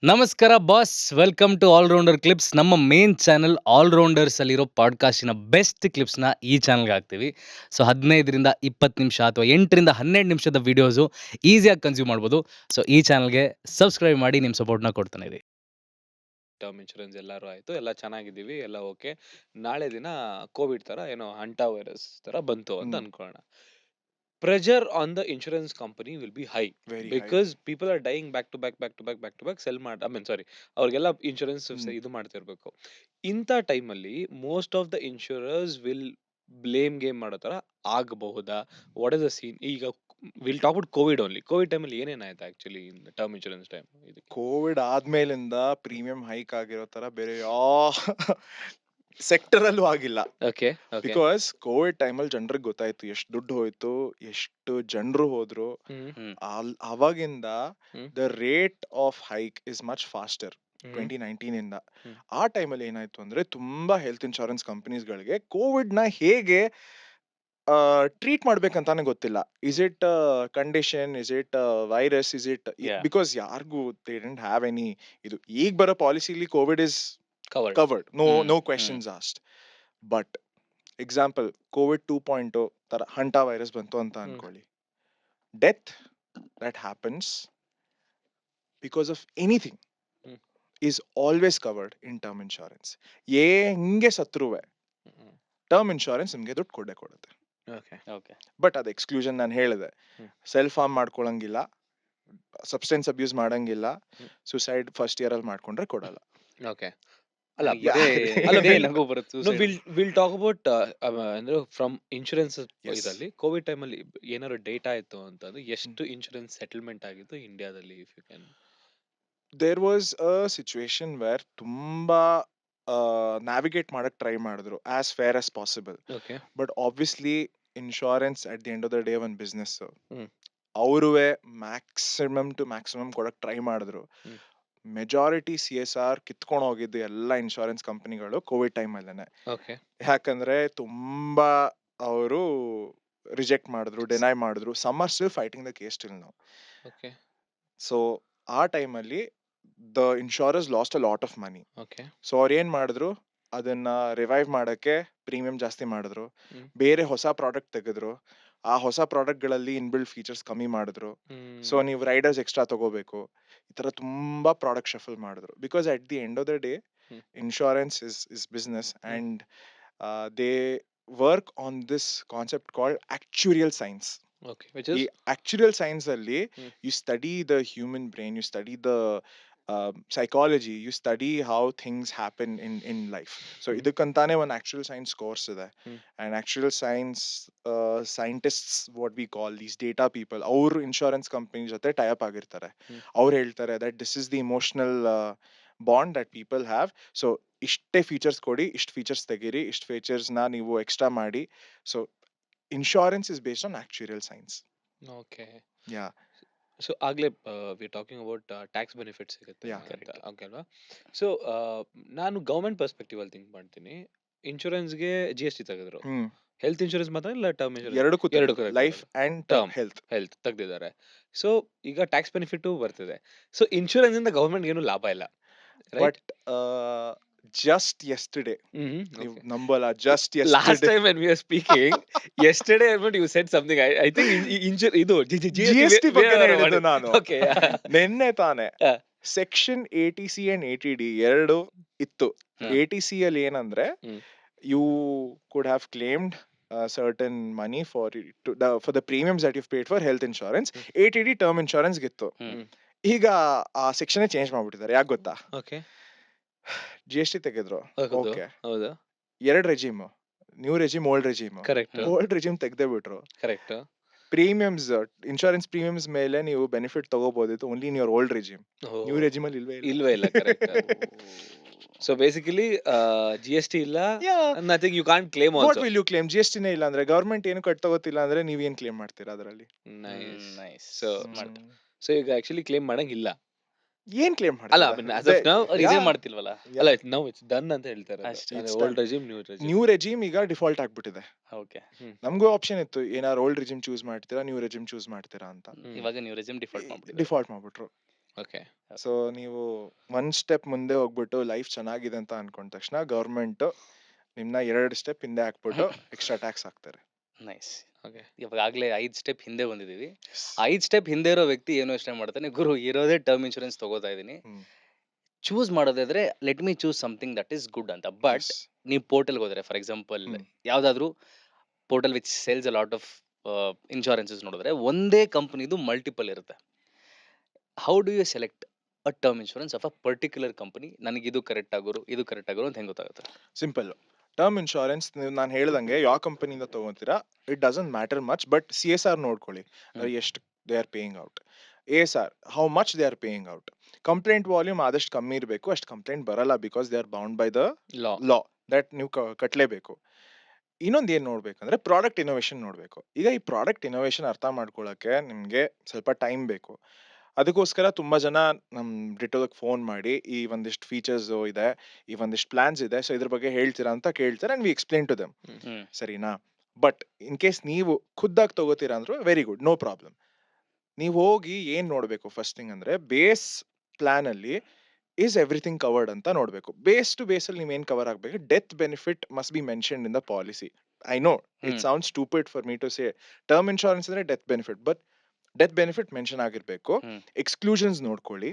ನಮಸ್ಕಾರ boss, welcome to all rounder clips. ನಮ್ಮ main channel all rounders ಅಲ್ಲಿರೋ ಪಾಡ್ಕಾಸ್ಟಿನ ಬೆಸ್ಟ್ ಕ್ಲಿಪ್ಸ್ನ ಈ ಚಾನಲ್ಗೆ ಹಾಕ್ತೀವಿ. ಸೊ 15ರಿಂದ 20 ನಿಮಿಷ ಅಥವಾ 8ರಿಂದ 12 ನಿಮಿಷದ ವಿಡಿಯೋಸು ಈಸಿಯಾಗಿ ಕನ್ಸ್ಯೂಮ್ ಮಾಡ್ಬೋದು. ಸೊ ಈ ಚಾನಲ್ಗೆ ಸಬ್ಸ್ಕ್ರೈಬ್ ಮಾಡಿ ನಿಮ್ಮ ಸಪೋರ್ಟ್ನ ಕೊಡ್ತಾನೆ ಇರಿ. ಟರ್ಮ್ ಇನ್ಶೂರೆನ್ಸ್ ಎಲ್ಲರೂ ಆಯ್ತು, ಎಲ್ಲ ಚೆನ್ನಾಗಿದ್ದೀವಿ, ಎಲ್ಲ ಓಕೆ. ನಾಳೆ ದಿನ ಕೋವಿಡ್ ತರ ಏನೋ ಅಂಟಾ ವೈರಸ್ ತರ ಬಂತು ಅಂತ ಅನ್ಕೊಳ್ಳೋಣ. Pressure on the insurance company will be high very high. Because people are dying back to back back to back back to back sell ಮಾಡಿ, ಐ ಮೀನ್ ಸಾರಿ, ಅವ್ರಿಗೆಲ್ಲ ಇನ್ಶೂರೆನ್ಸ್ ಇದು ಮಾಡ್ತಿರ್ಬೇಕು. ಇಂಥ ಟೈಮಲ್ಲಿ most of the insurers will blame game ಮಾಡೋ ತರ ಆಗಬಹುದಾ? What is the scene? ಈಗ will talk about Covid only. Covid ಟೈಮಲ್ಲಿ ಏನೇನಾಯ್ತು actually in term insurance time? Covid ಆದ್ಮೇಲಿಂದ ಪ್ರೀಮಿಯಂ ಹೈಕ್ ಆಗಿರೋ ತರ ಬೇರೆ ಯಾವ ಸೆಕ್ಟರ್ ಅಲ್ಲೂ ಆಗಿಲ್ಲ. Okay okay. ಬಿಕಾಸ್ ಕೋವಿಡ್ ಟೈಮಲ್ಲಿ ಜನರಿಗೆ ಗೊತ್ತಾಯ್ತು ಎಷ್ಟು ದುಡ್ಡು ಹೋಯ್ತು, ಎಷ್ಟು ಜನರು ಹೋದ್ರು. ಅವಾಗಿಂದ the rate of hike is much faster 2019 ಇಂದ. ಆ ಟೈಮಲ್ಲಿ ಏನಾಯ್ತು ಅಂದ್ರೆ ತುಂಬಾ ಹೆಲ್ತ್ ಇನ್ಶೂರೆನ್ಸ್ ಕಂಪನೀಸ್ಗಳಿಗೆ ಕೋವಿಡ್ ನ ಹೇಗೆ ಟ್ರೀಟ್ ಮಾಡ್ಬೇಕಂತಾನೆ ಗೊತ್ತಿಲ್ಲ. Is it condition, is it virus, is it Yeah. Because ಯಾರಿಗೂ ದೇ ಡಿಡ್ಂಟ್ ಹ್ಯಾವ್ ಎನಿ ಇದು. ಈಗ ಬರೋ ಪಾಲಿಸಿಲಿ Covid is covered, no questions asked. But example Covid 2.0 ತರ ಹಂಟಾ ವೈರಸ್ ಬಂತು ಅಂತ ಅನ್ಕೊಳ್ಳಿ. Death that happens because of anything is always covered in term insurance. ಹೆಂಗೆ ಸತ್ರುವೆ ಟರ್ಮ್ ಇನ್ಶೂರೆನ್ಸ್ ನಿಮ್ಗೆ ದುಡ್ಡು ಕೊಡೇ ಕೊಡುತ್ತೆ. ಓಕೆ. ಬಟ್ ಅದು ಎಕ್ಸ್ಕ್ಲೂಷನ್ ನಾನು ಹೇಳಿದೆ. ಸೆಲ್ಫ್ ಹಾರ್ಮ್ ಮಾಡ್ಕೊಳಂಗಿಲ್ಲ, ಸಬ್ಸ್ಟೆನ್ಸ್ ಅಬ್ಯೂಸ್ ಮಾಡಂಗಿಲ್ಲ, ಸುಸೈಡ್ ಫಸ್ಟ್ ಇಯರ್ ಅಲ್ಲಿ ಮಾಡ್ಕೊಂಡ್ರೆ ಕೊಡಲ್ಲ. ಓಕೆ. ಅಲ್ಲ ನಗು ಬರುತ್ತೆ. ವಿಲ್ ಟಾಕ್ ಅಬೌಟ್ ಅಂದ್ರೆ ಫ್ರಮ್ ಇನ್ಶೂರೆನ್ಸ್ Yes. ಇದರಲ್ಲಿ ಕೋವಿಡ್ ಟೈಮಲ್ಲಿ ಏನಾದ್ರು ಡೇಟಾ ಇತ್ತು ಅಂತಂದ್ರೆ ಎಷ್ಟು ಇನ್ಶೂರೆನ್ಸ್ ಸೆಟಲ್ಮೆಂಟ್ ಆಗಿತ್ತು ಇಂಡಿಯಾದಲ್ಲಿ? If you can. There was a situation where ತುಂಬಾ ನ್ಯಾವಿಗೇಟ್ ಮಾಡಕ್ ಟ್ರೈ ಮಾಡಿದ್ರು as fair as possible. Okay. But obviously insurance at the end of the day ಒಂದು ಬಿಸ್ನೆಸ್. ಹ್ಮ್. ಅವರುವೆ ಮ್ಯಾಕ್ಸಿಮಮ್ ಟು ಮ್ಯಾಕ್ಸಿಮಮ್ ಕೊಡಕ್ try ಮಾಡಿದ್ರು. Majority CSR ಕಿತ್ಕೊಂಡು ಹೋಗಿದ್ದು ಎಲ್ಲ ಇನ್ಶೂರೆನ್ಸ್ ಕಂಪನಿಗಳು ಕೋವಿಡ್ ಟೈಮ್ ಅಲ್ಲೇನೆ. ಓಕೆ. ಯಾಕಂದ್ರೆ ತುಂಬಾ ಅವರು ರಿಜೆಕ್ಟ್ ಮಾಡಿದ್ರು, ಡಿನೈ ಮಾಡಿದ್ರು. Some are still fighting the case till now. Okay. So ಆ ಟೈಮಲ್ಲಿ the insurers lost a lot of money. Okay. So ಅವ್ರು ಏನ್ ಮಾಡಿದ್ರು, ಅದನ್ನ ರಿವೈವ್ ಮಾಡಕ್ಕೆ ಪ್ರೀಮಿಯಂ ಜಾಸ್ತಿ ಮಾಡಿದ್ರು, ಹ್ಮ್. ಬೇರೆ ಹೊಸ ಪ್ರಾಡಕ್ಟ್ ತೆಗೆದ್ರು. ಆ ಹೊಸ ಪ್ರಾಡಕ್ಟ್ ಗಳಲ್ಲಿ ಇನ್ಬಿಲ್ಡ್ ಫೀಚರ್ಸ್ ಕಮ್ಮಿ ಮಾಡಿದ್ರು. ಸೊ ನೀವು ರೈಡರ್ಸ್ ಎಕ್ಸ್ಟ್ರಾ ತಗೋಬೇಕು, ಈ ತರ ತುಂಬಾ ಪ್ರಾಡಕ್ಟ್ ಶಫಲ್ ಮಾಡಿದ್ರು. Because at the end of the day insurance is business and they work on this concept called actuarial science. Okay. ಈ ಆಕ್ಚುರಿಯಲ್ ಸೈನ್ಸ್ ಅಲ್ಲಿ you study the human brain, you study the psychology, you study how things happen in life. So ಇದಕ್ಕಂತಾನೆ ಒಂದು actual science course ಇದೆ. And actual science scientists, what we call these data people, ಅವರು insurance company ಜೊತೆ tie up ಆಗಿರ್ತಾರೆ. ಅವ್ರು ಹೇಳ್ತಾರೆ that this is the emotional bond that people have. So ಇಷ್ಟೇ features ಕೊಡಿ, ಇಷ್ಟು ಫೀಚರ್ಸ್ ತೆಗೀರಿ, ಇಷ್ಟು ಫೀಚರ್ಸ್ ನ ನೀವು ಎಕ್ಸ್ಟ್ರಾ ಮಾಡಿ. So insurance is based on actuarial science. Okay. Yeah. So ಆಗ್ಲೇ we talking about tax benefit ಸಿಗುತ್ತೆ Yeah, ಅಂತ, ಓಕೆ ಅಲ್ವಾ? ಸೊ ನಾನು ಗವರ್ಮೆಂಟ್ ಪರ್ಸ್ಪೆಕ್ಟಿವ್ ಅಲ್ಲಿ ಥಿಂಕ್ ಮಾಡ್ತೀನಿ. ಇನ್ಶೂರೆನ್ಸ್ಗೆ GST ತೆಗೆದ್ರು, ಹೆಲ್ತ್ ಇನ್ಶೂರೆನ್ಸ್ ಮಾತ್ರ ಇಲ್ಲ ಟರ್ಮ್ ಇನ್ಶೂರೆನ್ಸ್? ಎರಡಕ್ಕೂ ಲೈಫ್ ಅಂಡ್ ಟರ್ಮ್ ಹೆಲ್ತ್ ತೆಗ್ದಿದ್ದಾರೆ. ಸೊ ಈಗ ಟ್ಯಾಕ್ಸ್ ಬೆನಿಫಿಟ್ ಬರ್ತಿದೆ. ಸೊ ಇನ್ಶೂರೆನ್ಸ್ ಇಂದ ಗವರ್ಮೆಂಟ್ ಏನು ಲಾಭ ಇಲ್ಲ. ಬಟ್ just yesterday, ನೀವು ನಂಬಲ್ಲ, just Last yesterday time when we were speaking, yesterday you said something. I think ಇದು GST ಬಗ್ಗೆನೇ ಹೇಳಿದ್ದು ನಾನು. Okay. ನಿನ್ನೆ ತಾನೆ ಸೆಕ್ಷನ್ 80C and 80D ಎರಡು ಇತ್ತು. 80C ಅಲ್ಲಿ ಏನಂದ್ರೆ you could have claimed certain money for the premiums that you've paid for health insurance. 80D term insurance ಗಿತ್ತು. ಈಗ ಆ ಸೆಕ್ಷನ್ ಚೇಂಜ್ ಮಾಡ್ಬಿಟ್ಟಿದ್ದಾರೆ. ಯಾಕೆ ಗೊತ್ತಾ? ಓಕೆ. GST ತೆಗೆದ್ರು. ಓಕೆ, ಹೌದು, ಎರಡು regime, new regime, old regime. Correct, old regime ತೆಗ್ದೇ ಬಿಟ್ರು. Correct. Premiums, insurance premiums ಮೇಲೆ ನೀವು ಬೆನಿಫಿಟ್ ತಗೋಬಹುದಿತ್ತು only in your old regime. New regime ಅಲ್ಲಿ ಇಲ್ವೇ ಇಲ್ಲ. ಕರೆಕ್ಟ್. ಸೊ ಬೇಸಿಕಲಿ GST ಇಲ್ಲ, nothing you can't claim also. What will you claim? GST ನೇ ಇಲ್ಲ ಅಂದ್ರೆ ಗವರ್ಮೆಂಟ್ ಏನು ಕಟ್ ತಗೋತಿಲ್ಲ ಅಂದ್ರೆ ನೀವ್ ಏನ್ ಕ್ಲೇಮ್ ಮಾಡ್ತೀರಾ ಅದರಲ್ಲಿ? ನೈಸ್. ಸೊ ಈಗ ಆಕ್ಚುಲಿ ಕ್ಲೇಮ್ ಮಾಡಂಗಿಲ್ಲ. ಏನ್ ಕ್ಲೇಮ್ ಅಲ್ಲ, ಮಾಡ್ತೀರಾ? as of now ರಿಸೀವ್ ಮಾಡ್ತಿಲ್ವಲ್ಲ. ಅಲ್ಲ, now it's done ಅಂತ ಹೇಳ್ತಾರೆ. ಅಷ್ಟೇ. Old regime, new regime. New regime ಈಗ ಡಿಫಾಲ್ಟ್ ಆಗ್ಬಿಟ್ಟಿದೆ. ಓಕೆ. ನಮಗೂ ಆಪ್ಷನ್ ಇತ್ತು, ಏನಾರು ಓಲ್ಡ್ ರೆಜಿಮ್ ಚೂಸ್ ಮಾಡ್ತೀರಾ, ನ್ಯೂ ರೆಜಿಮ್ ಚೂಸ್ ಮಾಡ್ತೀರಾ ಅಂತ. ಇವಾಗ ನೀವು ರೆಸ್ಯೂಮ್ ಡಿಫಾಲ್ಟ್ ಮಾಡ್ಬಿಟ್ಟಿದ್ದೀರಾ. ಡಿಫಾಲ್ಟ್ ಮಾಡ್ಬಿಟ್ರು. ಓಕೆ. ಸೊ ನೀವು ಒಂದ್ ಸ್ಟೆಪ್ ಮುಂದೆ ಹೋಗ್ಬಿಟ್ಟು ಲೈಫ್ ಚೆನ್ನಾಗಿದೆ ಅಂತ ಅನ್ಕೊಂಡ ತಕ್ಷಣ ಗವರ್ಮೆಂಟ್ ನಿಮ್ನ 2 ಸ್ಟೆಪ್ ಹಿಂದೆ ಹಾಕ್ಬಿಟ್ಟು ಎಕ್ಸ್ಟ್ರಾ ಟ್ಯಾಕ್ಸ್ ಹಾಕ್ತಾರೆ. ನೈಸ್. ಓಕೆ. ಇವಾಗಲೇ 5 ಸ್ಟೆಪ್ ಹಿಂದೆ ಬಂದಿದ್ದೀವಿ. 5 ಸ್ಟೆಪ್ ಹಿಂದೆ ಇರೋ ವ್ಯಕ್ತಿ ಏನು ಯೋಚನೆ ಮಾಡ್ತಾನೆ, ಗುರು ಇರೋದೇ ಟರ್ಮ್ ಇನ್ಶೂರೆನ್ಸ್ ತಗೋತಾ ಇದ್ದೀನಿ. ಹ್ಮ್. ಚೂಸ್ ಮಾಡೋದಾದ್ರೆ let me choose something that is good ಅಂತ. But Yes. ನೀವು ಪೋರ್ಟಲ್ಗೆ ಹೋದ್ರೆ ಫಾರ್ ಎಕ್ಸಾಂಪಲ್ ಹ್ಮ್. ಯಾವ್ದಾದ್ರು portal which sales a lot of insurances ನೋಡಿದ್ರೆ ಒಂದೇ ಕಂಪನಿದು ಮಲ್ಟಿಪಲ್ ಇರುತ್ತೆ. How do you select a term insurance of a particular company? ನನಗೆ ಇದು ಕರೆಕ್ಟ್ ಆಗೋರು ಇದು ಕರೆಕ್ಟ್ ಆಗೋರು ಅಂತ ಹೆಂಗೆ ಗೊತ್ತಾಗುತ್ತೆ? ಸಿಂಪಲ್. ಟರ್ಮ್ ಇನ್ಶೂರೆನ್ಸ್ ನಾನು ಹೇಳ್ದಂಗೆ ಯಾವ ಕಂಪನಿಯಿಂದ ತಗೊಂತೀರಾ it doesn't matter much, but CSR ನೋಡ್ಕೊಳ್ಳಿ. ಎಷ್ಟು they are paying out. ASR how much they are paying out. Complaint volume ಆದಷ್ಟು ಕಮ್ಮಿ ಇರಬೇಕು, ಅಷ್ಟು ಕಂಪ್ಲೇಂಟ್ ಬರಲ್ಲ because they are bound by the law. Law that ನೀವು ಕಟ್ಟಲೇಬೇಕು. ಇನ್ನೊಂದು ಏನ್ ನೋಡ್ಬೇಕಂದ್ರೆ ಪ್ರಾಡಕ್ಟ್ ಇನೋವೇಷನ್ ನೋಡ್ಬೇಕು. ಈಗ ಈ ಪ್ರಾಡಕ್ಟ್ ಇನೋವೇಷನ್ ಅರ್ಥ ಮಾಡ್ಕೊಳ್ಳೋಕೆ ನಿಮ್ಗೆ ಸ್ವಲ್ಪ ಟೈಮ್ ಬೇಕು. ಅದಕ್ಕೋಸ್ಕರ ತುಂಬಾ ಜನ ನಮ್ ಡಿಟೋದಕ್ಕೆ ಫೋನ್ ಮಾಡಿ ಈ ಒಂದಿಷ್ಟು ಫೀಚರ್ಸ್ ಇದೆ, ಈ ಒಂದಿಷ್ಟು ಪ್ಲಾನ್ಸ್ ಇದೆ, ಸೊ ಇದ್ರ ಬಗ್ಗೆ ಹೇಳ್ತೀರಾ ಅಂತ ಕೇಳ್ತಾರೆ and we explain to them. Hmm. ಸರಿನಾ? ಬಟ್ ಇನ್ ಕೇಸ್ ನೀವು ಖುದ್ದಾಗಿ ತಗೋತೀರಾ ಅಂದ್ರೂ ವೆರಿ ಗುಡ್, ನೋ ಪ್ರಾಬ್ಲಮ್. ನೀವು ಹೋಗಿ ಏನ್ ನೋಡ್ಬೇಕು ಫಸ್ಟ್ ಥಿಂಗ್ ಅಂದ್ರೆ ಬೇಸ್ ಪ್ಲಾನ್ ಅಲ್ಲಿ ಇಸ್ ಎವ್ರಿಥಿಂಗ್ ಕವರ್ಡ್ ಅಂತ ನೋಡ್ಬೇಕು. ಬೇಸ್ ಟು ಬೇಸ್ ಅಲ್ಲಿ ನೀವೇನ್ ಕವರ್ ಆಗ್ಬೇಕು, death benefit must be mentioned in the policy. I know it sound stupid for me to say term insurance ಅಂದ್ರೆ death benefit, but death benefit mention ಆಗಿರ್ಬೇಕು. Hmm. ಎಕ್ಸ್ಕ್ಲೂಷನ್ಸ್ ನೋಡ್ಕೊಳ್ಳಿ.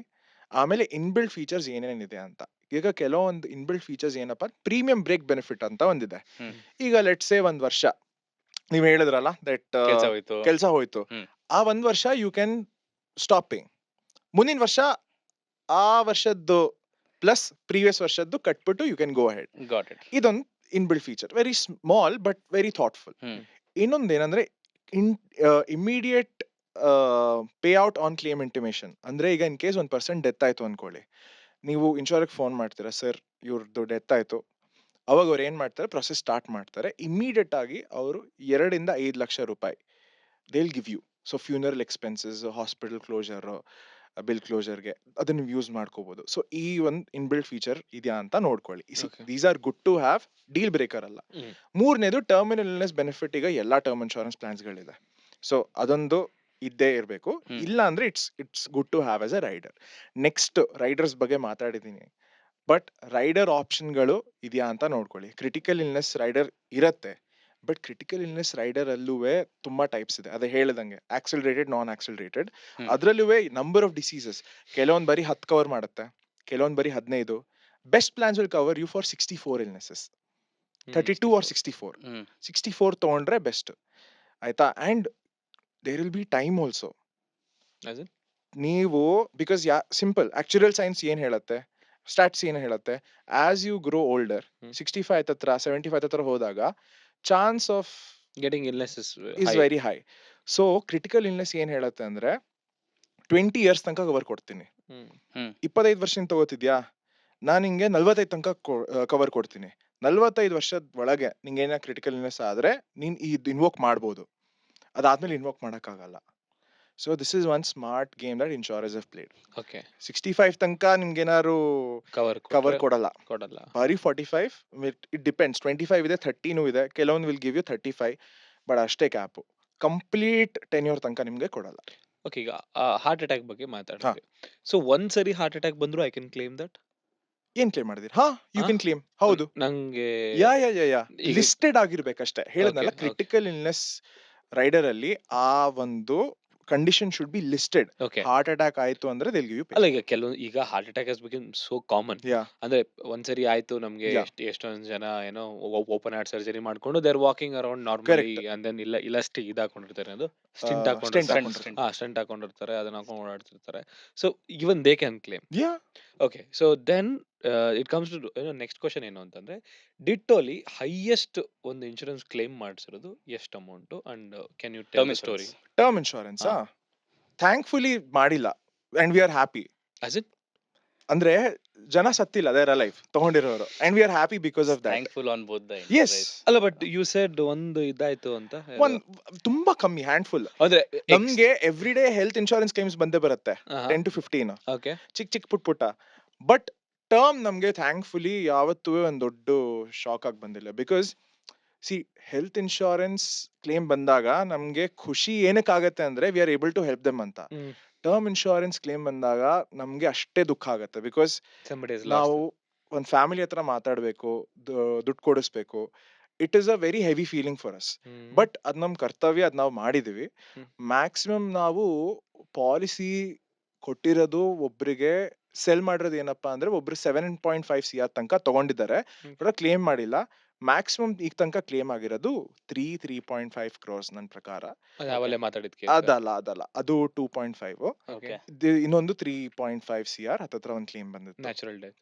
ಆಮೇಲೆ inbuilt features ಏನೇನಿದೆ ಅಂತ. ಈಗ ಕೆಲವೊಂದು ಇನ್ಬಿಲ್ಟ್ ಫೀಚರ್ಸ್ ಏನಪ್ಪಾ, ಪ್ರೀಮಿಯಂ ಬ್ರೇಕ್ ಬೆನಿಫಿಟ್ ಅಂತ ಒಂದಿದೆ. ಹ್ಮ್. ಈಗ ಲೆಟ್ಸ್ ಸೇ 1 ವರ್ಷ ನೀವ್ ಹೇಳಿದ್ರಲ್ಲ ದಟ್ ಕೆಲ್ಸ ಹೋಯ್ತು. ಕೆಲಸ ಹೋಯ್ತು, ಹ್ಮ್. ಆ 1 ವರ್ಷ ಯು ಕ್ಯಾನ್ ಸ್ಟಾಪ್ ಪೇಯಿಂಗ್. ಮುಂದಿನ ವರ್ಷ ಆ ವರ್ಷದ್ದು ಪ್ಲಸ್ ಪ್ರೀವಿಯಸ್ ವರ್ಷದ್ದು ಕಟ್ಬಿಟ್ಟು you can go ahead. Got it. ಇದೊಂದು inbuilt feature, very small but very thoughtful. Hmm. ಇನ್ನೊಂದೇನಂದ್ರೆ immediate pay out on claim intimation. ಅಂದ್ರೆ ಈಗ ಇನ್ ಕೇಸ್ 1% ಡೆತ್ ಆಯ್ತು ಅನ್ಕೊಳ್ಳಿ, ನೀವು ಇನ್ಶೂರ್ಗೆ ಫೋನ್ ಮಾಡ್ತೀರಾ, ಸರ್ ಇವ್ರದ್ದು ಡೆತ್ ಆಯ್ತು. ಅವಾಗ ಅವ್ರು ಏನ್ ಮಾಡ್ತಾರೆ, ಪ್ರೊಸೆಸ್ ಸ್ಟಾರ್ಟ್ ಮಾಡ್ತಾರೆ. ಇಮಿಡಿಯೇಟ್ ಆಗಿ ಅವರು 2 ಇಂದ 5 ಲಕ್ಷ ರೂಪಾಯಿ they will give you. So funeral expenses, hospital closure, bill ಕ್ಲೋಜರ್ಗೆ ಅದನ್ನ ಯೂಸ್ ಮಾಡ್ಕೋಬಹುದು. ಸೊ ಈ ಒಂದು ಇನ್ಬಿಲ್ಟ್ ಫೀಚರ್ ಇದೆಯಾ ಅಂತ ನೋಡ್ಕೊಳ್ಳಿ. Okay. These are good to have, deal breaker ಅಲ್ಲ. ಹ್ಮ್. ಮೂರನೇದು ಟರ್ಮಿನಲ್ ಇಲ್ನೆಸ್ ಬೆನಿಫಿಟ್. ಈಗ ಎಲ್ಲಾ ಟರ್ಮ್ ಇನ್ಶೂರೆನ್ಸ್ ಪ್ಲಾನ್ಸ್ ಗಳಿದೆ, ಸೊ ಅದೊಂದು ಇದ್ದೇ ಇರಬೇಕು. ಹ್ಮ್. ಇಲ್ಲ ಅಂದ್ರೆ it's good to have as a rider. Next riders ಬಗ್ಗೆ ಮಾತಾಡಿದೀನಿ, ಬಟ್ ರೈಡರ್ ಆಪ್ಷನ್ಗಳು ಇದೆಯಾ ಅಂತ ನೋಡ್ಕೊಳ್ಳಿ. ಕ್ರಿಟಿಕಲ್ ಇಲ್ನೆಸ್ ರೈಡರ್ ಇರತ್ತೆ, ಬಟ್ ಕ್ರಿಟಿಕಲ್ ಇಲ್ನೆಸ್ ರೈಡರ್ ಅಲ್ಲೂ ತುಂಬಾ ಟೈಪ್ಸ್ ಇದೆ. ಅದೇ ಹೇಳ್ದಂಗೆ ಆಕ್ಸಿಲರೇಟೆಡ್, ನಾನ್ ಆಕ್ಸಿಲರೇಟೆಡ್. ಹ್ಮ್. ಅದ್ರಲ್ಲೂ ನಂಬರ್ ಆಫ್ ಡಿಸೀಸಸ್. ಕೆಲವೊಂದ್ ಬರೀ 10 ಕವರ್ ಮಾಡುತ್ತೆ, ಕೆಲವೊಂದ್ ಬರೀ 15. Best plans will cover you for 64 illnesses, 32 or 64. Hmm. 64 ತಗೊಂಡ್ರೆ ಬೆಸ್ಟ್ ಆಯ್ತಾ. And there will be time also. As in? ನೀವು ಬಿಕಾಸ್ ಸಿಂಪಲ್ ಆಕ್ಚುರಲ್ ಸೈನ್ಸ್ ಏನ್ ಹೇಳುತ್ತೆ, ಸ್ಟಾಟ್ಸ್ ಏನ್ ಹೇಳುತ್ತೆ, as you grow older, hmm. 65 ಹತ್ರ 75 ಹತ್ರ ಹೋದಾಗ chance of Getting illness is is high. Very high. So critical illness ಏನ್ ಹೇಳುತ್ತೆ ಅಂದ್ರೆ 20 ಇಯರ್ಸ್ ತನಕ ಕವರ್ ಕೊಡ್ತೀನಿ. ಹ್ಮ್. 25 ವರ್ಷದಿಂದ ತಗೋತಿದ್ಯಾ, ನಾನು ನಿಂಗೆ 45 ತನಕ ಕವರ್ ಕೊಡ್ತೀನಿ. 45 ವರ್ಷದ ಒಳಗೆ ನಿಂಗೆ ಏನ ಕ್ರಿಟಿಕಲ್ ಇಲ್ನೆಸ್ ಆದ್ರೆ ನೀನ್ ಇದು ಇನ್ವೋಕ್ ಮಾಡ್ಬೋದು, ಅದಾದ್ಮೇಲೆ ಇನ್ವೋಕ್ ಮಾಡಕ್ಕಾಗಲ್ಲ. So this is one smart game that insurers have played. Okay. 65 ತನಕ ನಿಮ್ಗೆ ಏನಾದ್ರು ಕವರ್ ಕವರ್ ಕೊಡಲ್ಲ, ಕೊಡಲ್ಲ. ಬರೀ 45. ಇಟ್ ಡಿಪೆಂಡ್ಸ್, 25 ಇದೆ, 30 ಇದೆ, ಕೆಲವೊಂದು ವಿಲ್ ಗಿವ್ ಯು 35, ಬಟ್ ಅಷ್ಟೇ ಕ್ಯಾಪು. ಕಂಪ್ಲೀಟ್ ಟೆನ್ಯೂರ್ ತನಕ ನಿಮ್ಗೆ ಕೊಡಲ್ಲ. ಓಕೆ, ಈಗ ಹಾರ್ಟ್ ಅಟ್ಯಾಕ್ ಬಗ್ಗೆ ಮಾತಾಡ್ತೀವಿ. ಸೊ ಒಂದ್ಸರಿ ಹಾರ್ಟ್ ಅಟ್ಯಾಕ್ ಬಂದ್ರು ಐ ಕ್ಯಾನ್ ಕ್ಲೇಮ್ ದಟ್? ಏನ್ ಕ್ಲೇಮ್ ಮಾಡಿದಿರಿ? ಹಾ, ಯು ಕ್ಯಾನ್ ಕ್ಲೇಮ್. ಹೌದು, ನಂಗೆ ಯಾ ಯಾ ಯಾ ಯಾ ಈಗ- ಲಿಸ್ಟೆಡ್ ಆಗಿರ್ಬೇಕಷ್ಟೇ. ಹೇಳದ್ನಲ್ಲ, Okay, okay. Critical illness rider ಅಲ್ಲಿ ಆ ಒಂದು condition should be listed. Okay. Heart attack ಆಯ್ತು ಅಂದ್ರೆ they'll give you ಅಲ್ಲ, ಈಗ ಈಗ heart attack has become so common. Yeah ಅಂದ್ರೆ ಒಂದ್ಸರಿ ಆಯ್ತು ನಮ್ಗೆ, Yeah. ಎಷ್ಟೊಂದ್ ಜನ ಏನೋ ಓಪನ್ ಹಾರ್ಟ್ ಸರ್ಜರಿ ಮಾಡ್ಕೊಂಡು there walking around normally, Correct. And then ಇಲ್ಲ ಇದಾಕೊಂಡಿರ್ತಾರೆ, ಅದು ಸ್ಟಿಂಟ್ stent ಹಾಕೊಂಡಿರ್ತಾರೆ. ಹಾಕೊಂಡಿರ್ತಾರೆ. ಸ್ಟಂಟ್ ಹಾಕೊಂಡಿರ್ತಾರೆ, ಅದನ್ನ ಹಾಕೊಂಡು ಓಡಾಡ್ತಿರ್ತಾರೆ. So even they can claim. Yeah okay, so then it comes to next question ಏನು ಅಂತಂದ್ರೆ, ಡಿಟ್ಟೋಲಿ ಹೈಯೆಸ್ಟ್ ಒಂದು ಇನ್ಶೂರೆನ್ಸ್ ಕ್ಲೇಮ್ ಮಾಡಿಸಿರೋದು ಎಷ್ಟು amount, and can you tell Term the story? insurance. Term insurance thankfully ಮಾಡಿಲ್ಲ and we are happy. As it? ಅಂದ್ರೆ ಜನ ಸತ್ತಿಲ್ಲ, ದೇರ್ ಆರ್ ಲೈಫ್ ತಗೊಂಡಿರೋರು, and we are happy because of that. Thankful on both the Yes. ಅಲ್ಲ, but you said ಒಂದು ಇದಾಯ್ತು ಅಂತ. ಒಂದ್ ತುಂಬಾ ಕಮ್ಮಿ, ಹ್ಯಾಂಡ್ಫುಲ್. ಅಂದ್ರೆ ನಮ್ಗೆ every day health insurance claims ಬಂದೇ ಬರುತ್ತೆ, 10 to 15 ಓಕೆ. ಚಿಕ್ಕ ಪುಟ್ಟ. ಬಟ್ ಟರ್ಮ್ ನಮ್ಗೆ ಥ್ಯಾಂಕ್ಫುಲಿ ಯಾವತ್ತೂ ಒಂದ್ ದೊಡ್ಡ ಶಾಕ್ ಆಗಿ ಬಂದಿಲ್ಲ. Because see, health insurance claim ಬಂದಾಗ ನಮ್ಗೆ ಖುಷಿ ಏನಕ್ಕಾಗತ್ತೆ ಅಂದ್ರೆ we are able to help them ಅಂತ. ಟರ್ಮ್ ಇನ್ಶೂರೆನ್ಸ್ ಕ್ಲೇಮ್ ಬಂದಾಗ ನಮ್ಗೆ ಅಷ್ಟೇ ದುಃಖ ಆಗುತ್ತೆ. ಬಿಕಾಸ್ somebody has ನಾವು lost. ಒಂದ್ ಫ್ಯಾಮಿಲಿ ಹತ್ರ ಮಾತಾಡ್ಬೇಕು, ದುಡ್ಡು ಕೊಡಿಸ್ಬೇಕು. It is a very heavy feeling for us. But ಅದ್ ನಮ್ ಕರ್ತವ್ಯ, ಅದ್ ನಾವು ಮಾಡಿದೀವಿ. ಹ್ಮ್. ಮ್ಯಾಕ್ಸಿಮಮ್ ನಾವು ಪಾಲಿಸಿ ಕೊಟ್ಟಿರೋದು ಒಬ್ರಿಗೆ ಸೆಲ್ ಮಾಡಿರೋದು ಏನಪ್ಪಾ ಅಂದ್ರೆ ಒಬ್ರು 7.5 CR ತನಕ ತಗೊಂಡಿದ್ದಾರೆ, ಹ್ಮ್. ಬಟ್ ಕ್ಲೇಮ್ ಮಾಡಿಲ್ಲ. ಮ್ಯಾಕ್ಸಿಮಮ್ ಈಗ ತನಕ ಕ್ಲೇಮ್ ಆಗಿರೋದು 3.5 crores ನನ್ನ ಪ್ರಕಾರ. ನಾವಲ್ಲೇ ಮಾತಾಡಿದ ಕೇಸ್. ಅದಲ್ಲ ಅದು 2.5. ಓಕೆ. ಇನ್ನೊಂದು 3.5 CR ಹತ್ತತ್ರ ಒಂದು ಕ್ಲೇಮ್ ಬಂದಿತ್ತು. Natural death.